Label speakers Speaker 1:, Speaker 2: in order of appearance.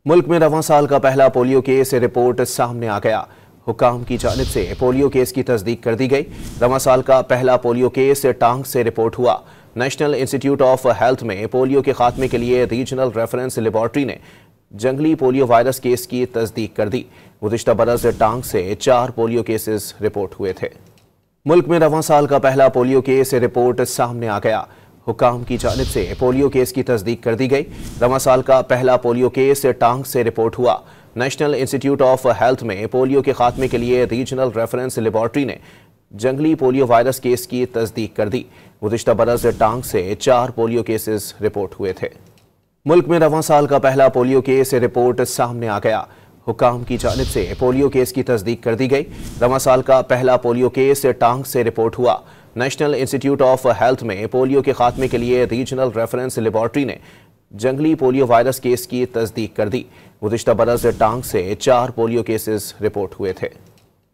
Speaker 1: मुल्क में रवां साल का पहला पोलियो केस रिपोर्ट सामने आ गया। हुकाम की जानिब से पोलियो केस की तस्दीक कर दी गई। रवां साल का पहला पोलियो केस टांग से रिपोर्ट हुआ। नेशनल इंस्टीट्यूट ऑफ हेल्थ में पोलियो के खात्मे के लिए रीजनल रेफरेंस लेबॉर्ट्री ने जंगली पोलियो वायरस केस की तस्दीक कर दी। गुज़िश्ता बरस टांग से 4 पोलियो केसेस रिपोर्ट हुए थे। मुल्क में रवां साल का पहला पोलियो केस रिपोर्ट सामने आ गया। हुकाम की जानिब से पोलियो केस की तस्दीक कर दी गई। रवां साल का पहला पोलियो केस टांग से रिपोर्ट हुआ। नेशनल इंस्टीट्यूट ऑफ हेल्थ में पोलियो के खात्मे के लिए रीजनल रेफरेंस लेबॉर्ट्री ने जंगली पोलियो वायरस केस की तस्दीक कर दी। गुज़िश्ता बरस टांग से 4 पोलियो केसेस रिपोर्ट हुए थे। मुल्क में रवां साल का पहला पोलियो केस रिपोर्ट सामने आ गया। हुकाम की जानिब से पोलियो केस की तस्दीक कर दी गई। रवां साल का पहला पोलियो केस टांग से रिपोर्ट हुआ। नेशनल इंस्टीट्यूट ऑफ हेल्थ में पोलियो के खात्मे के लिए रीजनल रेफरेंस लेबॉर्ट्री ने जंगली पोलियो वायरस केस की तस्दीक कर दी। गुज़िश्ता बरस टांग से 4 पोलियो केसेस रिपोर्ट हुए थे।